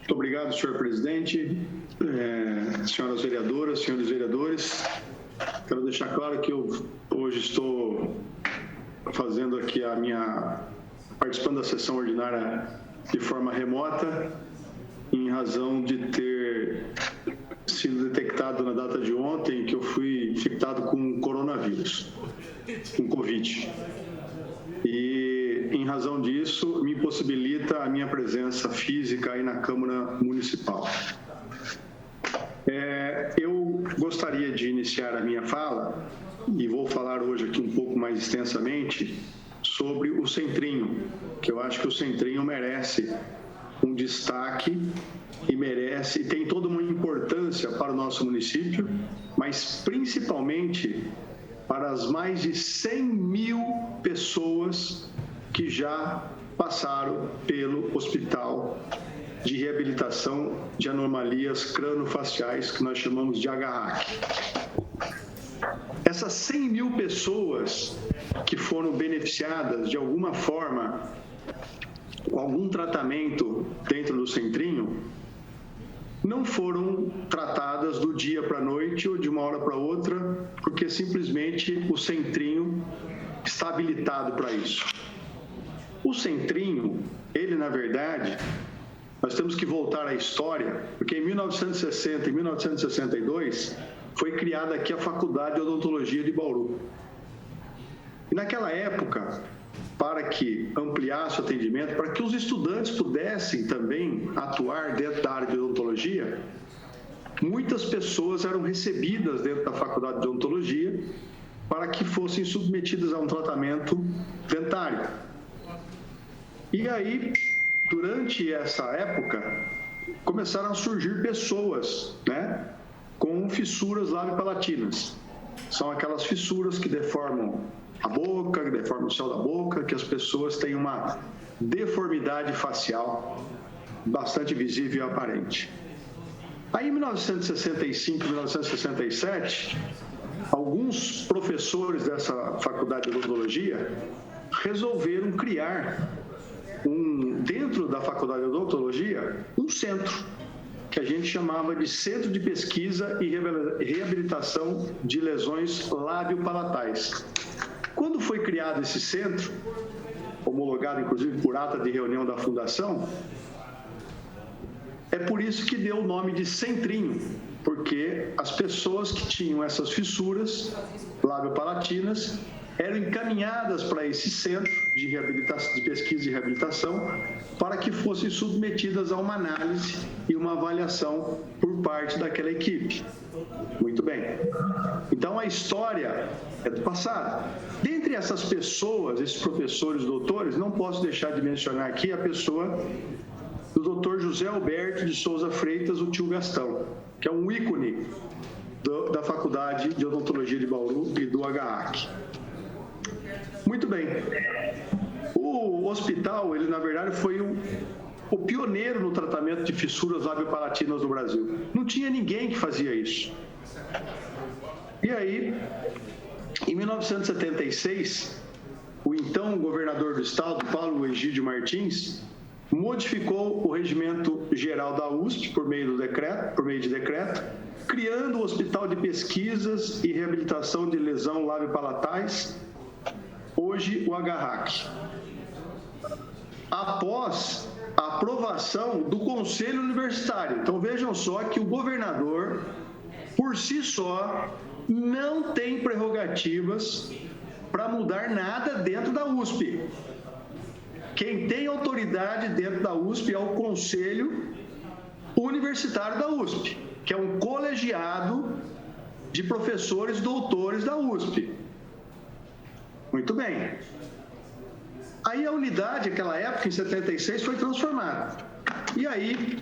Muito obrigado, senhor presidente, senhoras vereadoras, senhores vereadores. Quero deixar claro que eu hoje estou fazendo aqui participando da sessão ordinária de forma remota, em razão de ter sido detectado na data de ontem que eu fui infectado com coronavírus, com Covid. E, em razão disso, me impossibilita a minha presença física aí na Câmara Municipal. Eu gostaria de iniciar a minha fala, e vou falar hoje aqui um pouco mais extensamente, sobre o Centrinho, que eu acho que o Centrinho merece um destaque e tem toda uma importância para o nosso município, mas principalmente para as mais de 100 mil pessoas que já passaram pelo Hospital de Reabilitação de Anomalias Crâniofaciais, que nós chamamos de HRAC. Essas 100 mil pessoas que foram beneficiadas de alguma forma com algum tratamento dentro do Centrinho, não foram tratadas do dia para a noite ou de uma hora para outra, porque simplesmente o Centrinho está habilitado para isso. O Centrinho, ele na verdade, nós temos que voltar à história, porque em 1960 e 1962 foi criada aqui a Faculdade de Odontologia de Bauru. E naquela época, para que ampliasse o atendimento, para que os estudantes pudessem também atuar dentro da área de odontologia, muitas pessoas eram recebidas dentro da Faculdade de Odontologia para que fossem submetidas a um tratamento dentário. E aí, durante essa época, começaram a surgir pessoas, com fissuras labiopalatinas. São aquelas fissuras que deformam a boca, que deformam o céu da boca, que as pessoas têm uma deformidade facial bastante visível e aparente. Aí, em 1965, 1967, alguns professores dessa faculdade de odontologia resolveram criar, dentro da faculdade de odontologia, um centro, que a gente chamava de Centro de Pesquisa e Reabilitação de Lesões Labiopalatais. Quando foi criado esse centro, homologado inclusive por ata de reunião da fundação, é por isso que deu o nome de Centrinho, porque as pessoas que tinham essas fissuras labiopalatinas eram encaminhadas para esse centro de pesquisa e reabilitação para que fossem submetidas a uma análise e uma avaliação por parte daquela equipe. Muito bem. Então, a história é do passado. Dentre essas pessoas, esses professores, doutores, não posso deixar de mencionar aqui a pessoa do doutor José Alberto de Souza Freitas, o tio Gastão, que é um ícone da Faculdade de Odontologia de Bauru e do HRAC. Muito bem. O hospital, ele na verdade foi o pioneiro no tratamento de fissuras labiopalatinas no Brasil. Não tinha ninguém que fazia isso. E aí, em 1976, o então governador do estado, Paulo Egídio Martins, modificou o regimento geral da USP por meio de decreto, criando o Hospital de Pesquisas e Reabilitação de Lesão Labiopalatais, hoje o HRAC. Após a aprovação do Conselho Universitário. Então, vejam só que o governador, por si só, não tem prerrogativas para mudar nada dentro da USP. Quem tem autoridade dentro da USP é o Conselho Universitário da USP, que é um colegiado de professores doutores da USP. Muito bem. Aí a unidade, naquela época, em 76, foi transformada. E aí,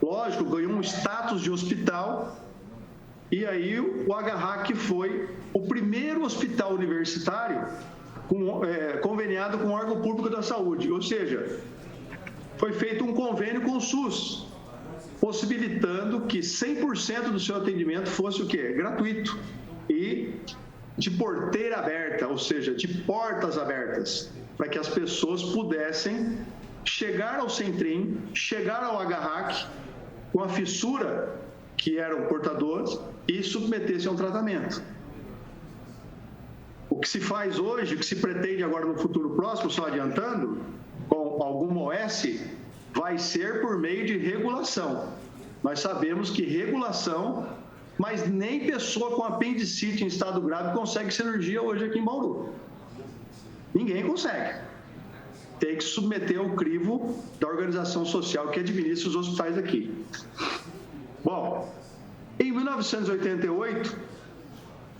lógico, ganhou um status de hospital. E aí o HRAC foi o primeiro hospital universitário conveniado com o órgão público da saúde. Ou seja, foi feito um convênio com o SUS, possibilitando que 100% do seu atendimento fosse o quê? Gratuito. E de porteira aberta, ou seja, de portas abertas, para que as pessoas pudessem chegar ao Centrinho, chegar ao HRAC com a fissura que eram portadores e submetesse a um tratamento. O que se faz hoje, o que se pretende agora no futuro próximo, só adiantando, com alguma OS, vai ser por meio de regulação. Nós sabemos que regulação, mas nem pessoa com apendicite em estado grave consegue cirurgia hoje aqui em Bauru. Ninguém consegue. Tem que submeter ao crivo da organização social que administra os hospitais aqui. Bom, em 1988,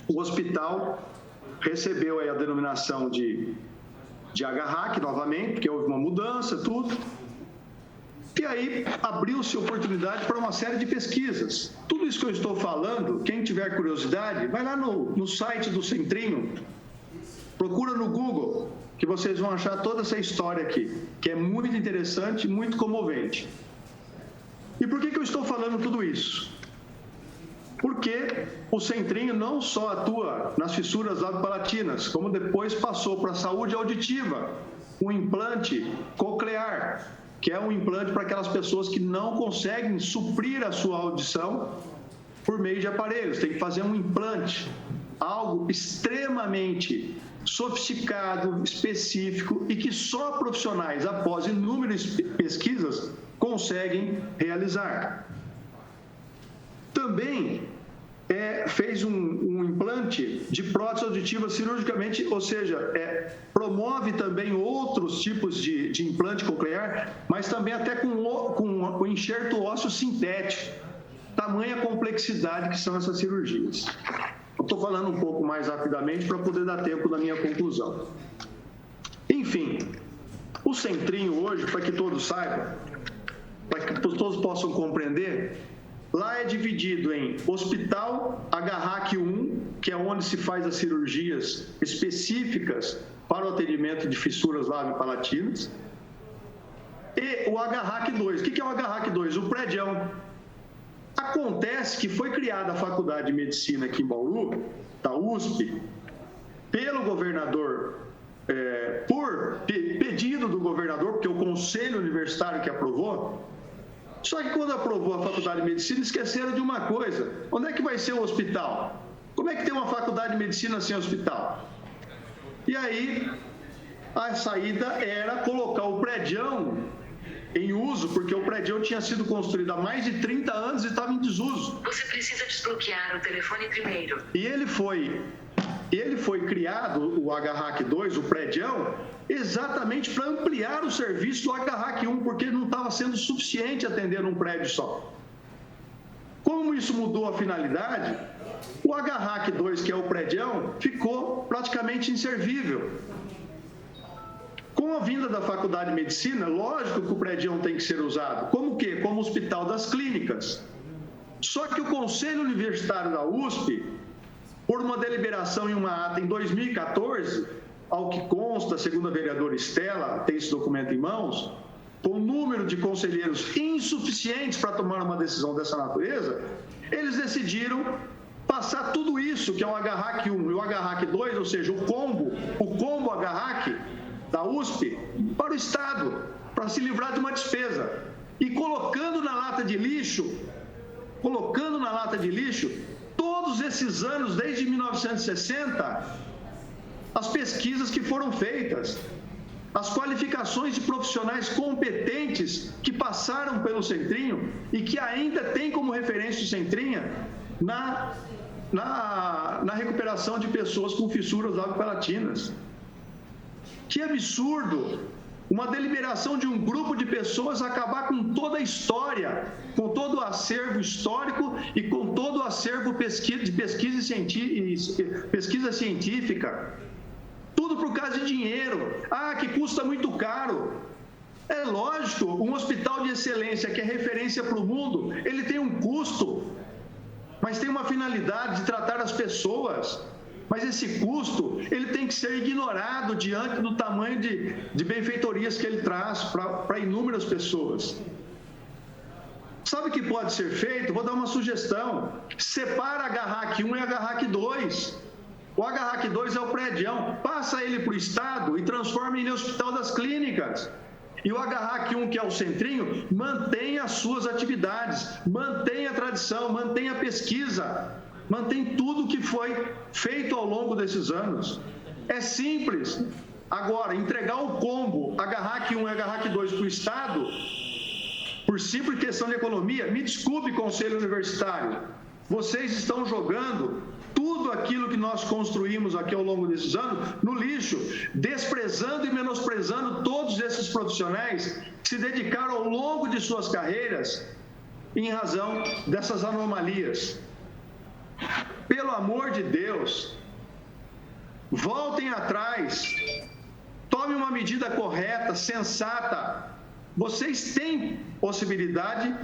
o hospital recebeu aí a denominação de HRAC novamente, porque houve uma mudança, tudo. E aí abriu-se oportunidade para uma série de pesquisas. Tudo isso que eu estou falando, quem tiver curiosidade, vai lá no site do Centrinho, procura no Google, que vocês vão achar toda essa história aqui, que é muito interessante, muito comovente. E por que eu estou falando tudo isso? Porque o Centrinho não só atua nas fissuras labiopalatinas, como depois passou para a saúde auditiva, um implante coclear, que é um implante para aquelas pessoas que não conseguem suprir a sua audição por meio de aparelhos. Tem que fazer um implante, algo extremamente sofisticado, específico e que só profissionais, após inúmeras pesquisas, conseguem realizar. Também fez um implante de prótese auditiva cirurgicamente, ou seja, promove também outros tipos de implante coclear, mas também até com o enxerto ósseo sintético. Tamanha complexidade que são essas cirurgias. Eu estou falando um pouco mais rapidamente para poder dar tempo da minha conclusão. Enfim, o Centrinho hoje, para que todos saibam, para que todos possam compreender, lá é dividido em Hospital HRAC 1, que é onde se faz as cirurgias específicas para o atendimento de fissuras labiopalatinas, e o HRAC 2. O que é o HRAC 2? O prédião. Acontece que foi criada a Faculdade de Medicina aqui em Bauru, da USP, pelo governador, por pedido do governador, porque o Conselho Universitário que aprovou. Só que quando aprovou a Faculdade de Medicina, esqueceram de uma coisa. Onde é que vai ser o hospital? Como é que tem uma Faculdade de Medicina sem hospital? E aí, a saída era colocar o prédião em uso, porque o prédião tinha sido construído há mais de 30 anos e estava em desuso. Você precisa desbloquear o telefone primeiro. E ele foi criado, o HRAC 2, o prédião, exatamente para ampliar o serviço do HRAC 1, porque não estava sendo suficiente atender um prédio só. Como isso mudou a finalidade, o HRAC 2, que é o prédião, ficou praticamente inservível. Com a vinda da Faculdade de Medicina, lógico que o prédião tem que ser usado. Como o quê? Como Hospital das Clínicas. Só que o Conselho Universitário da USP, por uma deliberação em uma ata em 2014, ao que consta, segundo a vereadora Estela, tem esse documento em mãos, com o número de conselheiros insuficientes para tomar uma decisão dessa natureza, eles decidiram passar tudo isso, que é o HRAC 1 e o HRAC 2, ou seja, o combo HRAC da USP, para o Estado, para se livrar de uma despesa. E colocando na lata de lixo, todos esses anos, desde 1960, as pesquisas que foram feitas, as qualificações de profissionais competentes que passaram pelo Centrinho e que ainda tem como referência o Centrinha na recuperação de pessoas com fissuras labiopalatinas. Que absurdo! Uma deliberação de um grupo de pessoas acabar com toda a história, com todo o acervo histórico e com todo o acervo de pesquisa científica. Tudo por causa de dinheiro. Que custa muito caro. É lógico, um hospital de excelência que é referência para o mundo, ele tem um custo, mas tem uma finalidade de tratar as pessoas. Mas esse custo, ele tem que ser ignorado diante do tamanho de benfeitorias que ele traz para inúmeras pessoas. Sabe o que pode ser feito? Vou dar uma sugestão. Separa HRAC 1 e HRAC 2. O HRAC 2 é o prédião. Passa ele para o Estado e transforma ele em Hospital das Clínicas. E o Agarrac 1, que é o Centrinho, mantém as suas atividades, mantém a tradição, mantém a pesquisa, mantém tudo que foi feito ao longo desses anos. É simples. Agora, entregar o combo Agarrac 1 e Agarrac 2 para o Estado, por simples questão de economia, me desculpe, Conselho Universitário, vocês estão jogando tudo aquilo que nós construímos aqui ao longo desses anos no lixo, desprezando e menosprezando todos esses profissionais que se dedicaram ao longo de suas carreiras em razão dessas anomalias. Pelo amor de Deus, voltem atrás, tomem uma medida correta, sensata. Vocês têm possibilidade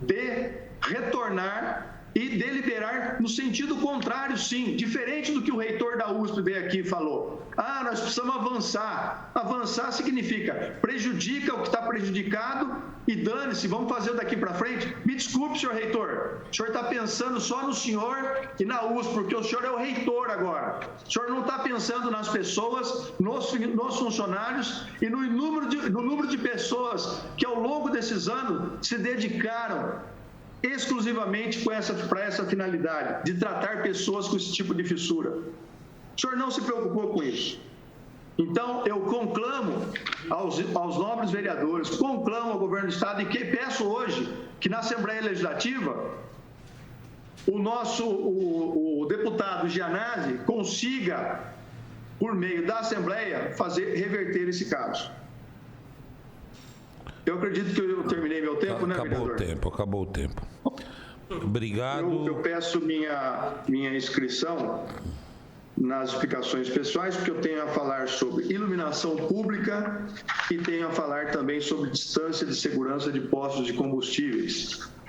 de retornar e deliberar no sentido contrário, sim, diferente do que o reitor da USP veio aqui e falou. Nós precisamos avançar. Avançar significa prejudica o que está prejudicado e dane-se, vamos fazer daqui para frente. Me desculpe, senhor reitor, o senhor está pensando só no senhor e na USP, porque o senhor é o reitor agora. O senhor não está pensando nas pessoas, nos funcionários e no número de pessoas que ao longo desses anos se dedicaram exclusivamente para essa finalidade, de tratar pessoas com esse tipo de fissura. O senhor não se preocupou com isso. Então, eu conclamo aos nobres vereadores, conclamo ao governo do Estado e que peço hoje que na Assembleia Legislativa o deputado Gianazzi consiga, por meio da Assembleia, reverter esse caso. Eu acredito que eu terminei meu tempo, né, vereador? Acabou o tempo. Obrigado. Eu peço minha inscrição nas explicações pessoais, porque eu tenho a falar sobre iluminação pública e tenho a falar também sobre distância de segurança de postos de combustíveis.